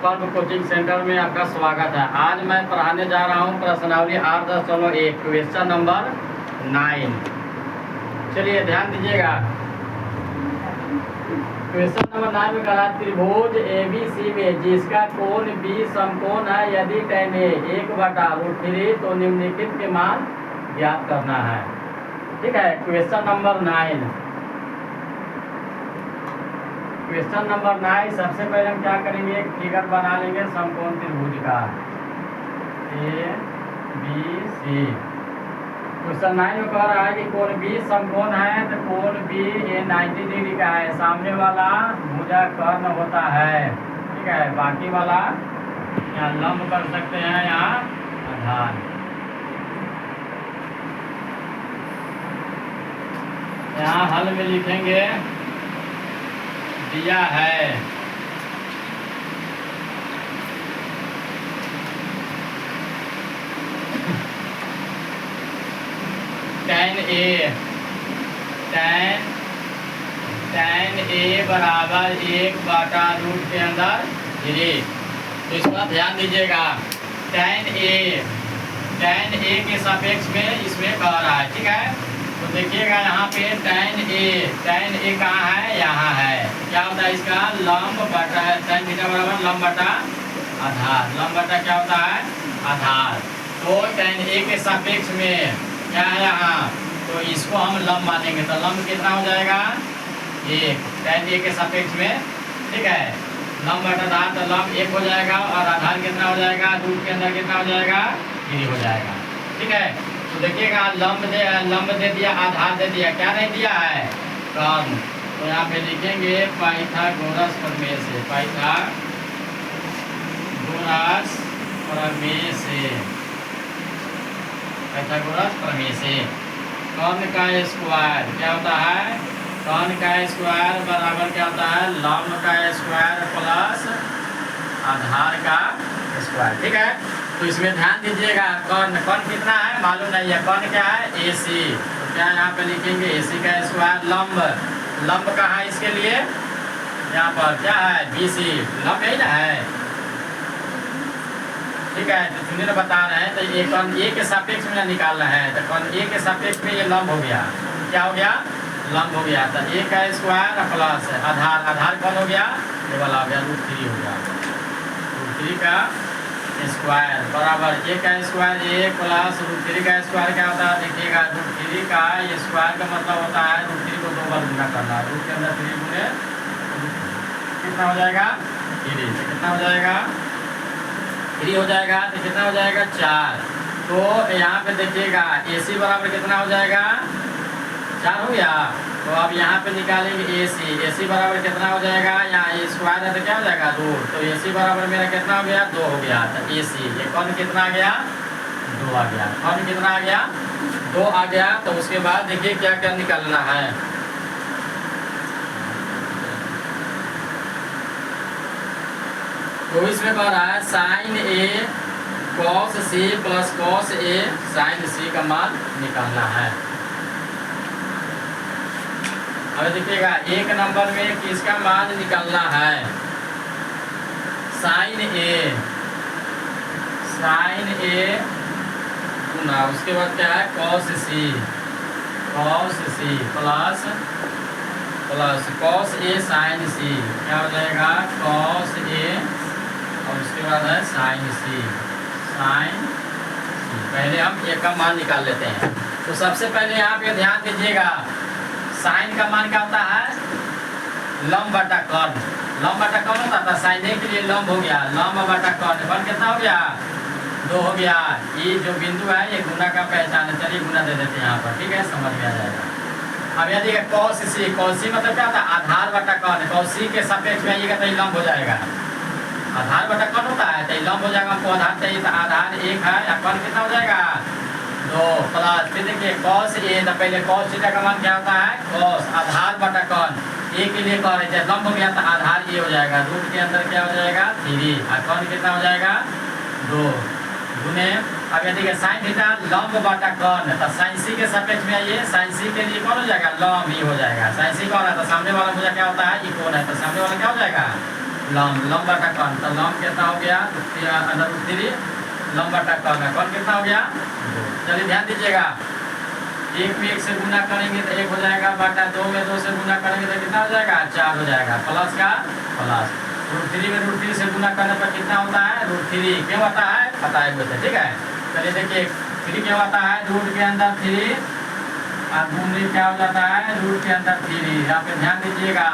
पर्व coaching centre में आपका स्वागत है। आज मैं पढ़ाने जा रहा हूँ प्रश्नावली 8.1 क्वेश्चन नंबर 9। चलिए ध्यान दीजिएगा। क्वेश्चन नंबर 9 में कहा त्रिभुज ABC में जिसका कोण B समकोण है, यदि tan A 1/√3 तो निम्नलिखित के मान ज्ञात करना है। ठीक है, क्वेश्चन नंबर 9। क्वेश्चन नंबर 9 सबसे पहले हम क्या करेंगे, एक फिगर बना लेंगे समकोण त्रिभुज का ABC। क्वेश्चन 9 में कह रहा है कि कोण B समकोण है, तो कोण B ये 90 डिग्री का है। सामने वाला भुजा कर्ण होता है, ठीक है। बाकी वाला यहाँ लंब कर सकते हैं, यहाँ आधार। यहाँ हल में लिखेंगे दिया है tan A बराबर 1/√3 के अंदर 3। तो इस पर ध्यान दीजिएगा। tan A के सापेक्ष में इसमें कह रहा है, ठीक है। तो देखिएगा यहाँ पे tan A कहाँ है, यहाँ है। क्या होता है इसका लंब बटा tan थीटा बराबर लंब बटा आधार। लंब बटा क्या होता है, आधार। तो tan A के सापेक्ष में क्या है यहाँ, तो इसको हम लंब मानेंगे। तो लंब कितना हो जाएगा 1 tan A के सापेक्ष में, ठीक है। लंब बटा आधार, तो लंब 1 हो जाएगा और आधार कितना हो जाएगा, रूट के अंदर कितना हो जाएगा 3 हो जाएगा, ठीक है। तो देखिएगा लंब दे दिया, आधार दे दिया, क्या नहीं दिया है कर्ण। तो यहाँ पे लिखेंगे पाइथागोरस प्रमेय से, पाइथागोरस प्रमेय से कर्ण का स्क्वायर क्या होता है, कर्ण का स्क्वायर बराबर क्या होता है लंब का स्क्वायर प्लस आधार का स्क्वायर, ठीक है। तो इसमें ध्यान दीजिएगा, कर्ण कितना है मालूम नहीं है। कर्ण क्या है AC, तो क्या यहाँ पे लिखेंगे AC का स्क्वायर। लंब कहाँ है इसके लिए, यहाँ पर क्या है BC, लंब यही ना है, ठीक है। तो सुनिए बता रहे हैं, तो ये कर्ण A के सापेक्ष में निकालना है। तो कर्ण A के सापेक्ष में ये लंब हो गया, क्या हो गया लंब हो गया। तो A का स्क्वायर प्लस आधार कौन हो गया, ये वाला हो गया √3 हो गया। √3 का स्क्वायर बराबर A का स्क्वायर 1 प्लस √3 का स्क्वायर क्या होता है, देखिएगा √3 का ये स्क्वायर का मतलब होता है √3 को 2 बार गुना करना। रूट के अंदर 3 गुने कितना हो जाएगा 3, तो कितना हो जाएगा 3 हो जाएगा। तो कितना हो जाएगा 4। तो यहाँ पे देखिएगा AC बराबर कितना हो जाएगा 4 हो गया। तो अब यहाँ पे निकालेंगे AC बराबर कितना हो जाएगा, यहाँ स्क्वायर है तो क्या हो जाएगा 2। तो AC बराबर मेरा कितना हो गया 2 हो गया। तो AC ये कौन कितना आ गया 2 आ गया। कौन कितना आ गया 2 आ गया। तो उसके बाद देखिए क्या क्या निकालना है। तो इसमें कह रहा है sin A cos C plus cos A sin C का मान निकालना है। अब देखिएगा 1 नंबर में किसका मान निकालना है, sin A गुना उसके बाद क्या है cos C plus cos A sin C क्या हो जाएगा cos A और उसके बाद है sin C। पहले हम A का मान निकाल लेते हैं। तो सबसे पहले यहाँ पे ध्यान दीजिएगा, साइन का मान क्या होता है लंब बटा कर्ण। लंब बटा कर्ण होता था, साइन A के लिए लंब हो गया, लंब बटा कर्ण कितना हो गया 2 हो गया। ये जो बिंदु है ये गुना का पहचान है, चलिए गुना दे देते हैं यहाँ पर, ठीक है, समझ में आ जाएगा। अब यदि cos C मतलब क्या होता है आधार बटा कर्ण। cos C के सापेक्ष में आइएगा तो लंब हो जाएगा, आधार बटा कर्ण होता है तो लंब हो जाएगा। हमको आधार चाहिए तो आधार 1 है, या कर्ण कितना हो जाएगा 2 प्लस फिर देखिए cos A, तो पहले cos थीटा का मान क्या होता है cos आधार बटा कर्ण। A के लिए कह रहे थे लंब हो गया तो आधार A हो जाएगा, रूट के अंदर क्या हो जाएगा 3 और कर्ण कितना हो जाएगा 2 गुने। अब यदि साइन थीटा लंब बटा कर्ण, तो साइन C के सापेक्ष में आइए, साइन C के लिए कौन हो जाएगा लंब ही हो जाएगा। साइन C कौन है, तो सामने वाला भुजा क्या होता है ये कोण है, तो सामने वाला क्या हो जाएगा लम बटा कौन, तो लम कितना हो गया, तो अंडर रूट 3 लम बटा कौन है, कौन कितना हो गया 2। चलिए ध्यान दीजिएगा, 1 में 1 से गुना करेंगे तो 1 हो जाएगा, बटा 2 में 2 से गुना करेंगे तो कितना हो जाएगा 4 हो जाएगा, प्लस का प्लस रूट 3 में रूट 3 से गुना करने पर कितना होता है रूट 3 क्यों आता है बताए हुए थे, ठीक है। चलिए देखिए 3 क्यों आता है, रूट के अंदर 3 और दूनी क्या हो जाता है रूट के अंदर 3। यहाँ पे ध्यान दीजिएगा,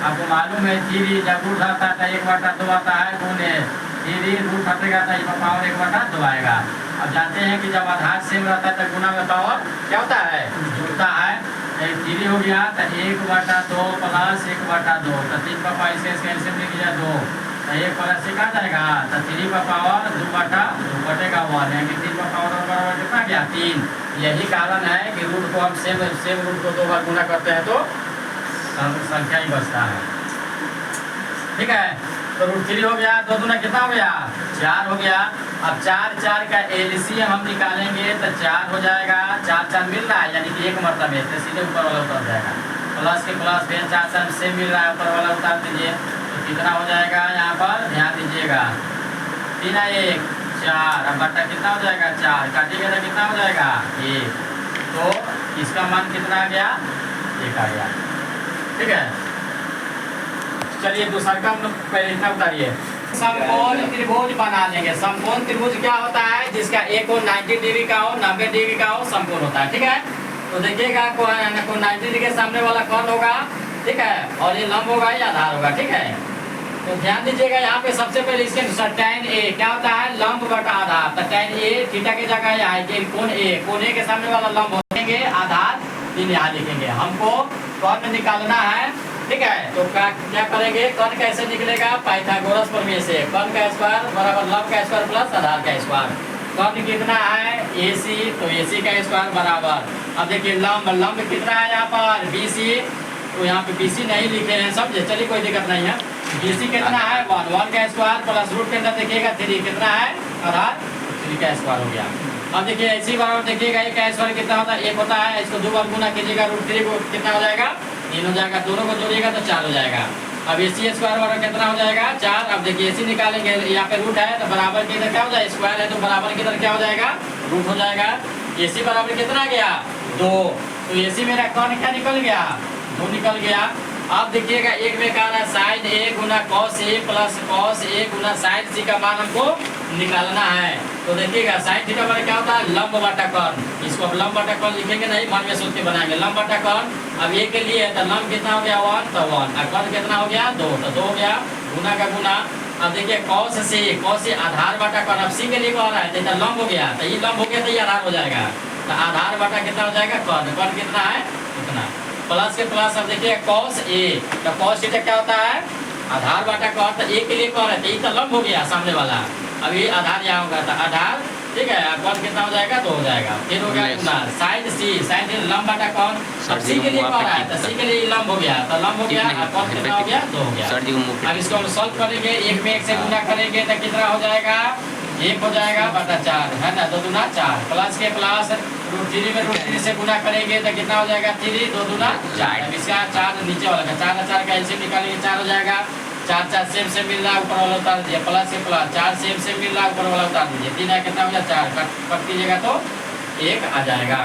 आपको मालूम है 3 जब रूट आता है तो 1/2 आता है, गुने 3 रूट हटेगा तो इसका पावर 1/2 आएगा। अब जानते हैं कि जब आधार सेम रहता है तो गुना में पावर क्या होता है जुड़ता है। 3 हो गया तो 1/2 प्लस 1/2 तो 3 का पावर इसके कैल्सियम लिख दिया 2 तो 1 प्लस 1 आ जाएगा, तो 3 का पावर 2/2 बटेगा 1, यानी कि 3 का पावर बराबर कितना गया 3। यही कारण है कि रूट को हम सेम रूट को 2 बार गुना करते हैं तो संख्या ही बचता है, ठीक है। तो रूट 3 हो गया, 2 दूना कितना हो गया 4 हो गया। अब 4 का एलसीएम हम निकालेंगे तो 4 हो जाएगा, 4 मिल रहा है यानी कि 1 मरतबे तो सीधे ऊपर वाला उतार जाएगा, प्लस के प्लस फिर 4 से मिल रहा है ऊपर वाला उतार दीजिए, तो कितना हो जाएगा यहाँ पर ध्यान दीजिएगा 3 1 4, अब बट्टा कितना हो जाएगा 4, काटिएगा तो कितना हो जाएगा 1, तो इसका मान कितना आ गया 1 आ गया, ठीक है। चलिए दूसरा का हम लोग पहले इतना उतारिए, समकोण त्रिभुज बना लेंगे। समकोण त्रिभुज क्या होता है, जिसका एक कोण 90 डिग्री का हो 90 डिग्री का हो समकोण होता है, ठीक है। तो देखिएगा कोण 90 डिग्री के सामने वाला कौन होगा, ठीक है, और ये लंब होगा या आधार होगा, ठीक है। तो ध्यान दीजिएगा यहाँ पे सबसे पहले इसके अनुसार tan A क्या होता है लंब बटा आधार, तो tan A थीटा की जगह यहाँ है कोण A के सामने वाला लंब होंगे, आधार 3 यहाँ लिखेंगे। हमको कौन में निकालना है, ठीक है। तो क्या करेंगे, कौन कैसे निकलेगा पाइथागोरस प्रमेय से, कौन का स्क्वायर बराबर लंब का स्क्वायर प्लस आधार का स्क्वायर। कौन कितना है AC, तो AC का स्क्वायर बराबर, अब देखिए लंब कितना है यहाँ पर BC, तो यहाँ पे BC नहीं लिखे हैं समझे, चलिए कोई दिक्कत नहीं है। BC कितना है 1 का स्क्वायर प्लस रूट के अंदर देखिएगा 3 कितना है आधार 3 का स्क्वायर हो गया। अब देखिए ऐसी बराबर देखिएगा 1 का स्क्वायर कितना होता है 1 होता है, इसको 2 बार गुना कीजिएगा रूट 3 को कितना हो जाएगा 3 हो जाएगा, दोनों को जोड़िएगा तो 4 हो जाएगा। अब AC स्क्वायर बराबर कितना हो जाएगा 4। अब देखिए AC निकालेंगे, यहाँ पे रूट है तो बराबर के इधर क्या हो जाएगा स्क्वायर है तो बराबर के इधर क्या हो जाएगा रूट हो जाएगा। AC बराबर कितना गया 2, तो AC मेरा कौन क्या निकल गया 2 निकल गया। अब देखिएगा एक में कहा है साइन A गुना cos A plus cos A गुना साइन C का मान हमको निकालना है। तो देखिएगा साइन थीटा बराबर क्या होता है लंब बटा कोण, इसको अब लंब बटा कोण लिखेंगे नहीं मन में सोच के बनाएंगे लंब बटा कोण। अब ये के लिए तो लंब कितना हो गया 1 तो 1 और कोण कितना हो गया 2 तो 2 हो गया, गुना का गुना। अब देखिए cos C आधार बटा कोण, अब C के लिए कह रहा है तो लंब हो गया, तो ये लंब हो गया तो ये आधार हो जाएगा, तो आधार बटा कितना हो जाएगा कोण कितना है इतना प्लस के प्लस। अब देखिए cos A, तो cos थीटा क्या होता है आधार बटा कोण, तो A के लिए कौन है तो ये तो लंब हो गया सामने वाला, अब ये आधार यहाँ होगा तो आधार, ठीक है। कोण कितना हो जाएगा 2 हो जाएगा, फिर हो गया गुना साइन C लंब बटा कोण। अब C के लिए कौन है तो C के लिए लंब हो गया, तो लंब हो गया और कोण कितना हो गया 2 हो गया। अब इसको हम सॉल्व करेंगे, 1 में 1 से गुना करेंगे तो कितना हो जाएगा 1 हो जाएगा बटा 4 है ना, 2 दूना 4 प्लस के प्लस रूट 3 में रूट 3 से गुना करेंगे तो कितना हो जाएगा 3 2 दूना 4। अब इसका 4 नीचे वाला का 4 का एलसीएम निकालेंगे 4 हो जाएगा, 4 सेम मिल रहा है ऊपर वाला उतार दीजिए प्लस के प्लस 4 सेम मिल रहा है ऊपर वाला उतार दीजिए 3 कितना हो गया 4 कट कीजिएगा तो 1 आ जाएगा।